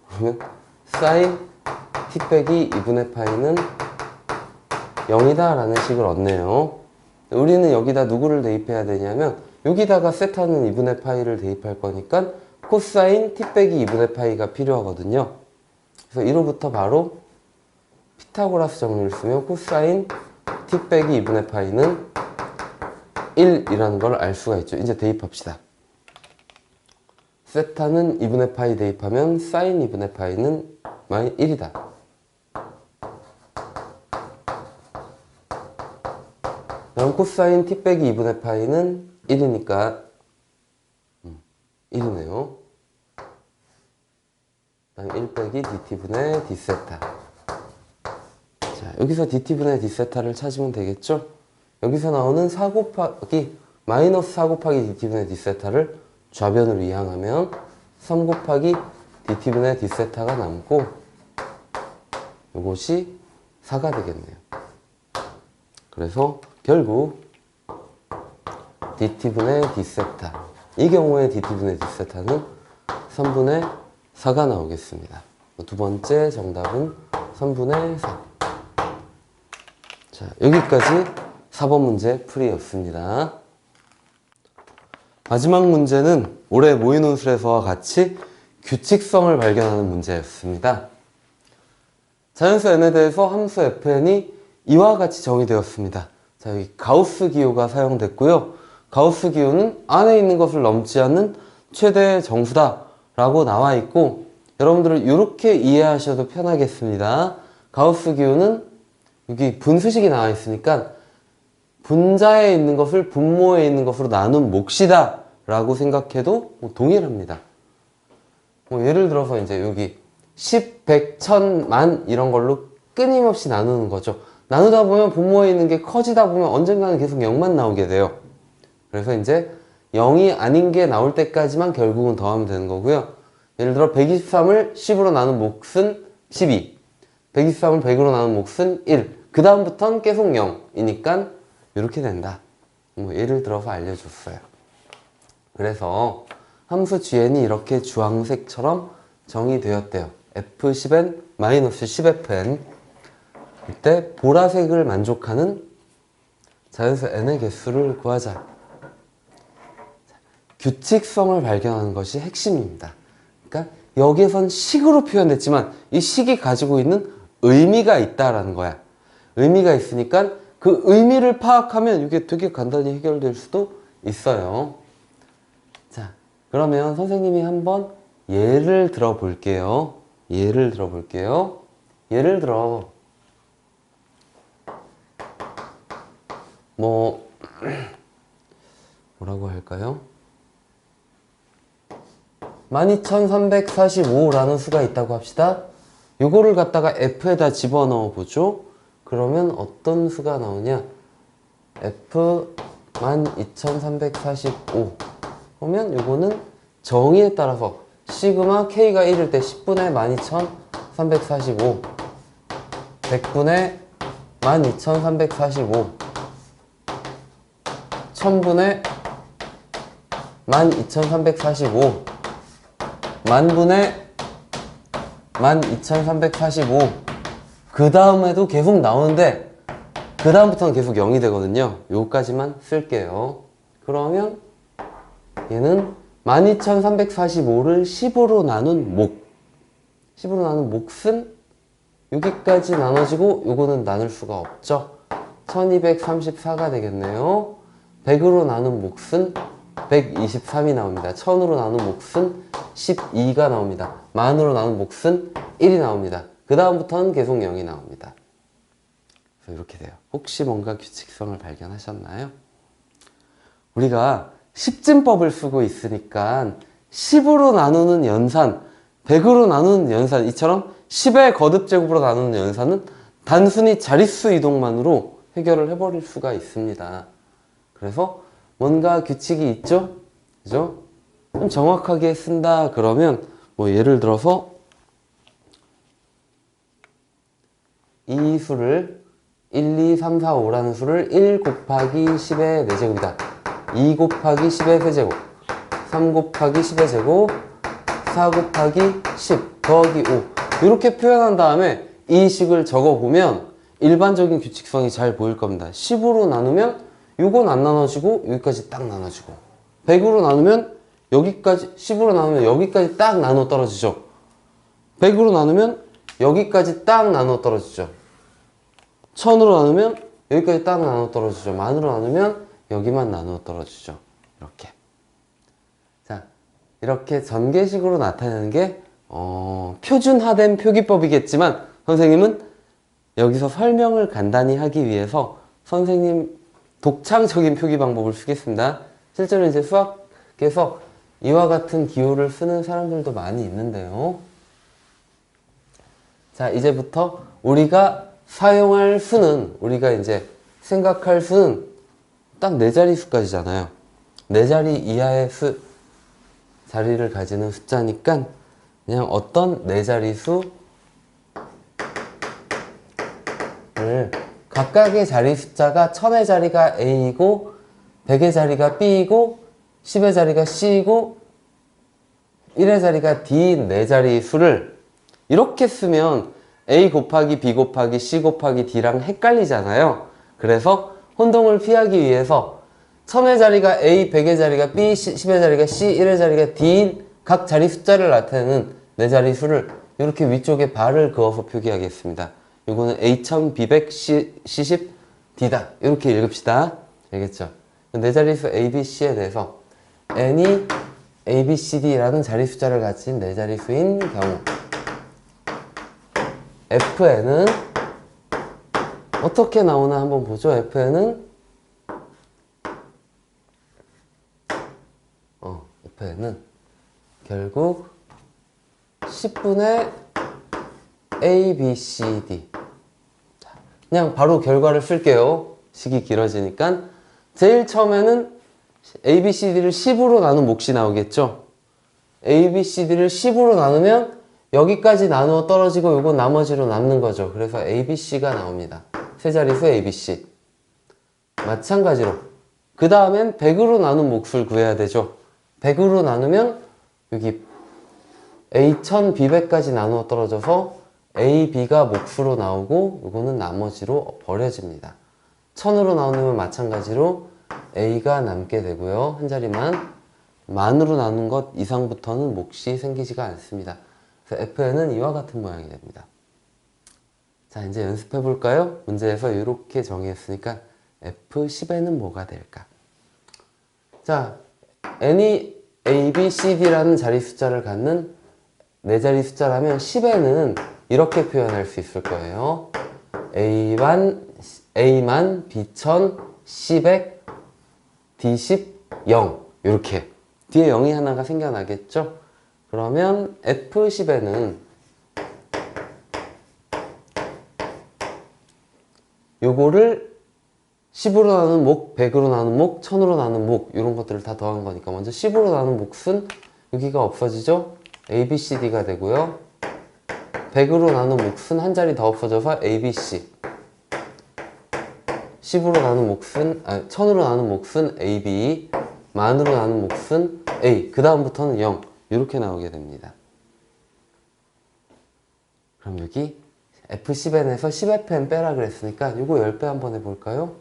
그러면 사인 t 빼기 2분의 파이는 0이다 라는 식을 얻네요. 우리는 여기다 누구를 대입해야 되냐면 여기다가 세타는 2분의 파이를 대입할 거니까 코사인 t 빼기 2분의 파이가 필요하거든요. 그래서 이로부터 바로 피타고라스 정리를 쓰면 코사인 t 빼기 2분의 파이는 1이라는 걸 알 수가 있죠. 이제 대입합시다. 세타는 2분의 파이 대입하면 사인 2분의 파이는 1이다. 그럼 코사인 t 빼기 2분의 파이는 1이니까 1이네요. 다음 1 빼기 dt분의 d세타. 자, 여기서 dt분의 d세타를 찾으면 되겠죠? 여기서 나오는 4 곱하기 마이너스 4 곱하기 dt분의 d세타를 좌변으로 이항하면 3 곱하기 dt분의 d세타가 남고 이것이 4가 되겠네요. 그래서 결국 dt분의 d세타, 이 경우에 dt분의 d세타는 3분의 4가 나오겠습니다. 두 번째 정답은 3분의 4. 자, 여기까지 4번 문제 풀이였습니다. 마지막 문제는 올해 모의논술에서와 같이 규칙성을 발견하는 문제였습니다. 자연수 n에 대해서 함수 fn이 이와 같이 정의되었습니다. 자, 여기 가우스 기호가 사용됐고요. 가우스 기호는 안에 있는 것을 넘지 않는 최대의 정수다 라고 나와 있고, 여러분들은 이렇게 이해하셔도 편하겠습니다. 가우스 기호는 여기 분수식이 나와 있으니까 분자에 있는 것을 분모에 있는 것으로 나눈 몫이다 라고 생각해도 동일합니다. 예를 들어서 이제 여기 10, 100, 1000, 만 이런 걸로 끊임없이 나누는 거죠. 나누다 보면 분모에 있는 게 커지다 보면 언젠가는 계속 0만 나오게 돼요. 그래서 이제 0이 아닌 게 나올 때까지만 결국은 더하면 되는 거고요. 예를 들어 123을 10으로 나눈 몫은 12, 123을 100으로 나눈 몫은 1, 그 다음부터는 계속 0이니까 이렇게 된다. 뭐 예를 들어서 알려줬어요. 그래서 함수 GN이 이렇게 주황색처럼 정의되었대요. F10n 마이너스 10fn. 이때 보라색을 만족하는 자연수 n의 개수를 구하자. 규칙성을 발견하는 것이 핵심입니다. 그러니까 여기에선 식으로 표현됐지만 이 식이 가지고 있는 의미가 있다라는 거야. 의미가 있으니까 그 의미를 파악하면 이게 되게 간단히 해결될 수도 있어요. 자, 그러면 선생님이 한번 예를 들어 볼게요. 예를 들어 볼게요. 예를 들어 뭐라고 할까요? 12345라는 수가 있다고 합시다. 요거를 갖다가 F에다 집어넣어 보죠. 그러면 어떤 수가 나오냐? F 12345. 그러면 요거는 정의에 따라서 시그마 K가 1일 때 10분의 12345, 100분의 12345, 1000분의 12345, 만분의 12345. 그 다음에도 계속 나오는데 그 다음부터는 계속 0이 되거든요. 요까지만 쓸게요. 그러면 얘는 12345를 10으로 나눈 목, 10으로 나눈 몫은 여기까지 나눠지고 요거는 나눌 수가 없죠. 1234가 되겠네요. 100으로 나눈 몫은 123이 나옵니다. 1000으로 나눈 몫은 12가 나옵니다. 만으로 나눈 몫은 1이 나옵니다. 그 다음부터는 계속 0이 나옵니다. 그래서 이렇게 돼요. 혹시 뭔가 규칙성을 발견하셨나요? 우리가 십진법을 쓰고 있으니까 10으로 나누는 연산, 100으로 나누는 연산, 이처럼 10의 거듭제곱으로 나누는 연산은 단순히 자릿수 이동만으로 해결을 해버릴 수가 있습니다. 그래서 뭔가 규칙이 있죠? 그죠? 좀 정확하게 쓴다 그러면 뭐 예를 들어서 이 수를 1, 2, 3, 4, 5라는 수를 1 곱하기 10의 4제곱이다. 2 곱하기 10의 세제곱, 3 곱하기 10의 제곱, 4 곱하기 10 더하기 5 이렇게 표현한 다음에 이 식을 적어보면 일반적인 규칙성이 잘 보일 겁니다. 10으로 나누면 이건 안 나눠지고 여기까지 딱 나눠지고, 100으로 나누면 여기까지, 10으로 나누면 여기까지 딱 나눠 떨어지죠. 100으로 나누면 여기까지 딱 나눠 떨어지죠. 1000으로 나누면 여기까지 딱 나눠 떨어지죠. 만으로 나누면 여기만 나눠 떨어지죠. 이렇게. 자, 이렇게 전개식으로 나타내는 게 표준화된 표기법이겠지만 선생님은 여기서 설명을 간단히 하기 위해서 선생님 독창적인 표기 방법을 쓰겠습니다. 실제로 이제 수학에서 이와 같은 기호를 쓰는 사람들도 많이 있는데요. 자, 이제부터 우리가 사용할 수는, 우리가 이제 생각할 수는 딱 4자릿수까지잖아요. 4자리 이하의 자리를 가지는 숫자니까 그냥 어떤 4자릿수를 각각의 자리 숫자가 1000의 자리가 A이고 100의 자리가 B이고 10의 자리가 C이고 1의 자리가 D인 4자리 수를 이렇게 쓰면 A 곱하기 B 곱하기 C 곱하기 D랑 헷갈리잖아요. 그래서 혼동을 피하기 위해서 1000의 자리가 A, 100의 자리가 B, 10의 자리가 C, 1의 자리가 D인 각 자리 숫자를 나타내는 4자리 수를 이렇게 위쪽에 발을 그어서 표기하겠습니다. 이거는 A1000, B100, C10, D다. 이렇게 읽읍시다. 알겠죠? 4자리수 A, B, C에 대해서 N이 A, B, C, D라는 자리 숫자를 가진 4자리수인 경우 FN은 어떻게 나오나 한번 보죠. FN은 결국 10분의 A, B, C, D. 그냥 바로 결과를 쓸게요. 식이 길어지니까. 제일 처음에는 A, B, C, D를 10으로 나눈 몫이 나오겠죠? A, B, C, D를 10으로 나누면 여기까지 나누어 떨어지고 요건 나머지로 남는 거죠. 그래서 A, B, C가 나옵니다. 세 자릿수 A, B, C. 마찬가지로 그 다음엔 100으로 나눈 몫을 구해야 되죠. 100으로 나누면 여기 A 1000, B 100까지 나누어 떨어져서 A, B가 몫으로 나오고 요거는 나머지로 버려집니다. 1000으로 나누면 마찬가지로 A가 남게 되고요. 한 자리만. 만으로 나눈 것 이상부터는 몫이 생기지가 않습니다. 그래서 FN은 이와 같은 모양이 됩니다. 자, 이제 연습해 볼까요? 문제에서 이렇게 정의했으니까 F10에는 뭐가 될까? 자, n이 A, B, C, D라는 자리 숫자를 갖는 네 자리 숫자라면 10에는 이렇게 표현할 수 있을 거예요. A만, B1000, C100, D10, 0 이렇게 뒤에 0이 하나가 생겨나겠죠? 그러면 F10에는 요거를 10으로 나눈 몫, 100으로 나눈 몫, 1000으로 나눈 몫 이런 것들을 다 더한 거니까 먼저 10으로 나눈 몫은 여기가 없어지죠? A, B, C, D가 되고요. 100으로 나눈 몫은 한 자리 더 없어져서 A, B, C. 10으로 나눈 몫은, 1000으로 나눈 몫은 A, B. 만으로 나눈 몫은 A. 그 다음부터는 0. 이렇게 나오게 됩니다. 그럼 여기 F10n에서 10fn 빼라 그랬으니까 이거 10배 한번 해볼까요?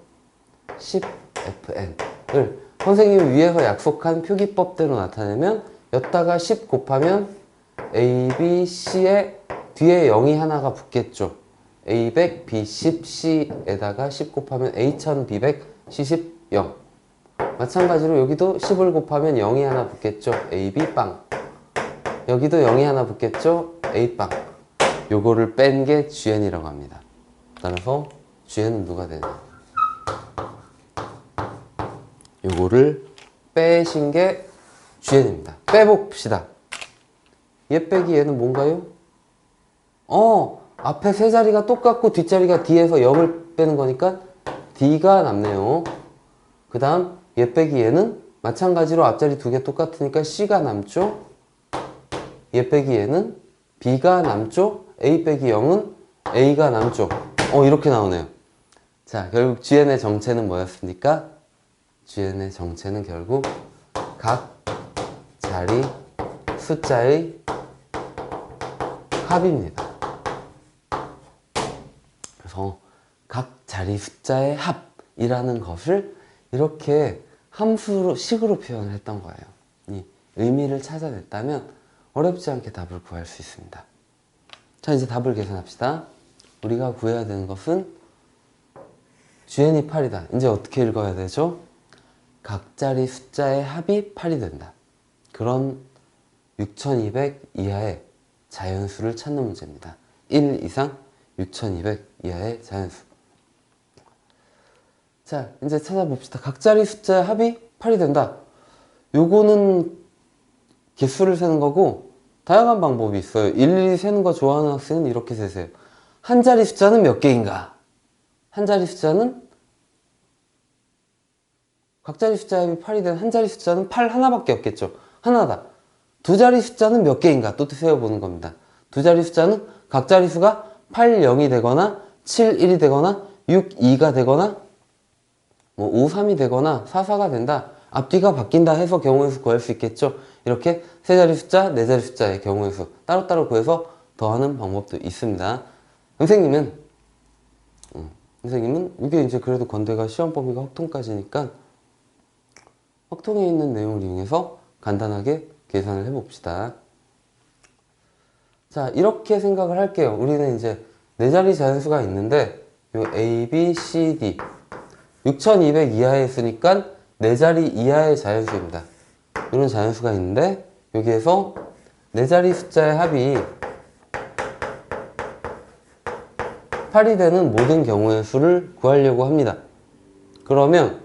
10fn을 선생님이 위에서 약속한 표기법대로 나타내면 여기다가 10 곱하면 A, B, C에 뒤에 0이 하나가 붙겠죠. A100, B10, C에다가 10 곱하면 A1000, B100, C10, 0. 마찬가지로 여기도 10을 곱하면 0이 하나 붙겠죠. A, B, 빵. 여기도 0이 하나 붙겠죠. A, 빵. 요거를 뺀 게 GN이라고 합니다. 따라서 GN은 누가 되냐? 요거를 빼신 게 GN입니다. 빼봅시다. 얘 빼기 얘는 뭔가요? 앞에 세 자리가 똑같고 뒷자리가 D에서 0을 빼는 거니까 D가 남네요. 그 다음 얘 빼기 얘는 마찬가지로 앞자리 두 개 똑같으니까 C가 남죠. 얘 빼기 얘는 B가 남죠. A 빼기 0은 A가 남죠. 이렇게 나오네요. 자, 결국 GN의 정체는 뭐였습니까? GN의 정체는 결국 각 자리 숫자의 합입니다. 그래서 각 자리 숫자의 합이라는 것을 이렇게 함수식으로 표현을 했던 거예요. 이 의미를 찾아냈다면 어렵지 않게 답을 구할 수 있습니다. 자, 이제 답을 계산합시다. 우리가 구해야 되는 것은 GN이 8이다. 이제 어떻게 읽어야 되죠? 각 자리 숫자의 합이 8이 된다. 그런 6200 이하의 자연수를 찾는 문제입니다. 1 이상 6200 이하의 자연수. 자, 이제 찾아봅시다. 각 자리 숫자의 합이 8이 된다. 요거는 개수를 세는 거고 다양한 방법이 있어요. 일일이 세는 거 좋아하는 학생은 이렇게 세세요. 한 자리 숫자는 몇 개인가? 한 자리 숫자는 각 자리 숫자의 합이 8이 된 한 자리 숫자는 8 하나밖에 없겠죠. 하나다. 두 자리 숫자는 몇 개인가? 또 세어보는 겁니다. 두 자리 숫자는 각 자리 수가 8, 0이 되거나 7, 1이 되거나 6, 2가 되거나 5, 3이 되거나 4, 4가 된다. 앞뒤가 바뀐다 해서 경우의 수 구할 수 있겠죠. 이렇게 세 자리 숫자, 네 자리 숫자의 경우의 수 따로따로 구해서 더하는 방법도 있습니다. 선생님은 이게 이제 그래도 건대가 시험 범위가 확통까지니까 확통에 있는 내용을 이용해서 간단하게 계산을 해봅시다. 자, 이렇게 생각을 할게요. 우리는 이제 네 자리 자연수가 있는데 요 A, B, C, D 6200 이하에 있으니까 네 자리 이하의 자연수입니다. 이런 자연수가 있는데 여기에서 네 자리 숫자의 합이 8이 되는 모든 경우의 수를 구하려고 합니다. 그러면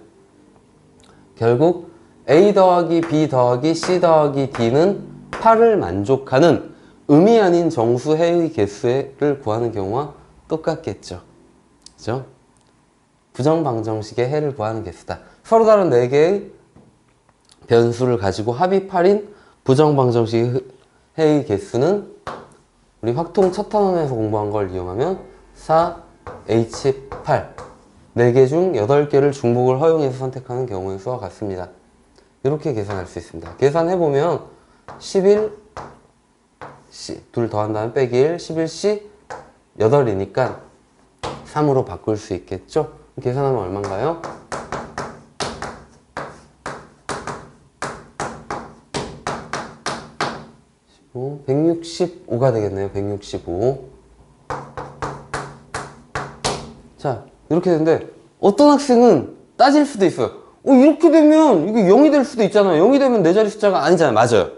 결국 A 더하기 B 더하기 C 더하기 D는 8을 만족하는 음이 아닌 정수해의 개수를 구하는 경우와 똑같겠죠. 그죠? 부정방정식의 해를 구하는 개수다. 서로 다른 4개의 변수를 가지고 합이 8인 부정방정식 회의 개수는 우리 확통 첫 탄원에서 공부한 걸 이용하면 4H8 4개 중 8개를 중복을 허용해서 선택하는 경우의 수와 같습니다. 이렇게 계산할 수 있습니다. 계산해보면 11C 둘 더한 다음에 빼기 1 11C 8이니까 3으로 바꿀 수 있겠죠? 계산하면 얼마인가요? 165가 되겠네요. 165. 자, 이렇게 되는데 어떤 학생은 따질 수도 있어요. 이렇게 되면 이게 0이 될 수도 있잖아요. 0이 되면 네 자리 숫자가 아니잖아요. 맞아요.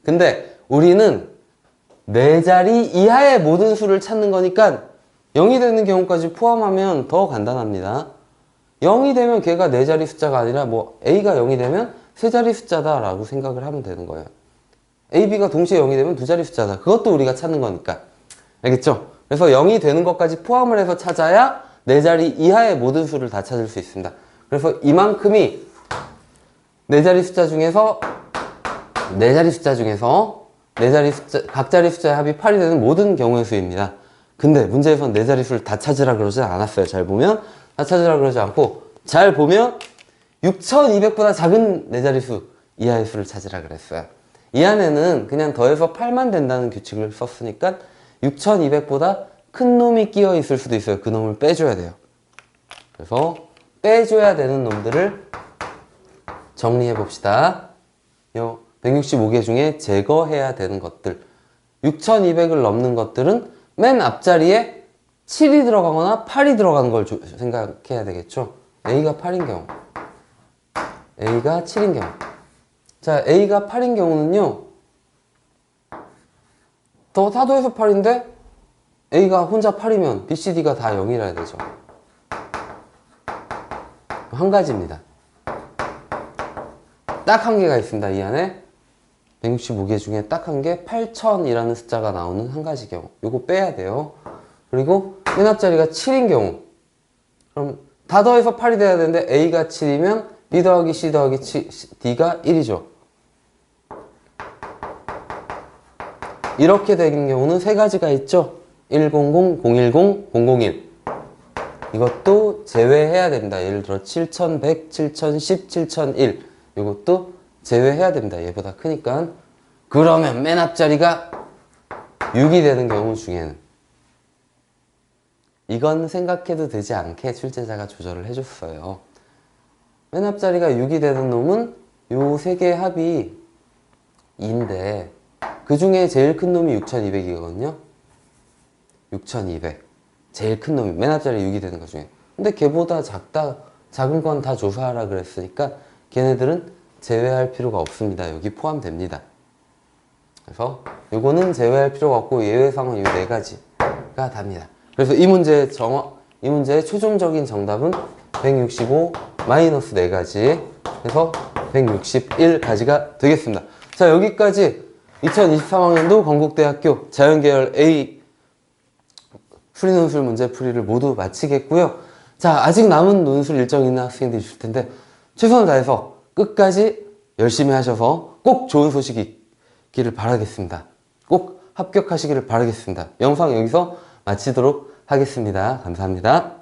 근데 우리는 네 자리 이하의 모든 수를 찾는 거니까 0이 되는 경우까지 포함하면 더 간단합니다. 0이 되면 걔가 네 자리 숫자가 아니라 뭐 A가 0이 되면 세 자리 숫자다 라고 생각을 하면 되는 거예요. A, B가 동시에 0이 되면 두 자리 숫자다. 그것도 우리가 찾는 거니까. 알겠죠? 그래서 0이 되는 것까지 포함을 해서 찾아야 네 자리 이하의 모든 수를 다 찾을 수 있습니다. 그래서 이만큼이 네 자리 숫자 중에서 각 자리 숫자의 합이 8이 되는 모든 경우의 수입니다. 근데 문제에선 네 자리 수를 다 찾으라 그러지 않았어요. 잘 보면 다 찾으라 그러지 않고 잘 보면 6200보다 작은 네 자리 수 이하의 수를 찾으라 그랬어요. 이 안에는 그냥 더해서 8만 된다는 규칙을 썼으니까 6200보다 큰 놈이 끼어 있을 수도 있어요. 그 놈을 빼줘야 돼요. 그래서 빼줘야 되는 놈들을 정리해 봅시다. 요 165개 중에 제거해야 되는 것들 6200을 넘는 것들은 맨 앞자리에 7이 들어가거나 8이 들어가는 걸 생각해야 되겠죠. A가 8인 경우 A가 7인 경우 자, A가 8인 경우는요 더 사도해서 8인데 A가 혼자 8이면 B, C, D가 다 0이라 되죠. 한 가지입니다. 딱 한 개가 있습니다. 이 안에 165개 중에 딱 한 개 8000이라는 숫자가 나오는 한 가지 경우 요거 빼야 돼요. 그리고 맨 앞자리가 7인 경우 그럼 다 더해서 8이 돼야 되는데 A가 7이면 B 더하기 C 더하기 D가 1이죠. 이렇게 된 경우는 세 가지가 있죠. 100, 010, 001 이것도 제외해야 됩니다. 예를 들어 7100, 7010, 7001 이것도 제외해야 됩니다. 얘보다 크니까. 그러면 맨 앞자리가 6이 되는 경우 중에는 이건 생각해도 되지 않게 출제자가 조절을 해줬어요. 맨 앞자리가 6이 되는 놈은 요 세 개의 합이 2인데 그 중에 제일 큰 놈이 6200이거든요. 6200 제일 큰 놈이 맨 앞자리에 6이 되는 것 중에 근데 걔보다 작은 건 다 조사하라 그랬으니까 걔네들은 제외할 필요가 없습니다. 여기 포함됩니다. 그래서 요거는 제외할 필요가 없고 예외상은 이 네 가지가 답니다. 그래서 이 문제의 최종적인 정답은 165 마이너스 4가지 해서 161가지가 되겠습니다. 자, 여기까지 2023학년도 건국대학교 자연계열 A 수리논술 문제풀이를 모두 마치겠고요. 자, 아직 남은 논술 일정 있는 학생들이 있을 텐데 최선을 다해서 끝까지 열심히 하셔서 꼭 좋은 소식이 있기를 바라겠습니다. 꼭 합격하시기를 바라겠습니다. 영상 여기서 마치도록 하겠습니다. 감사합니다.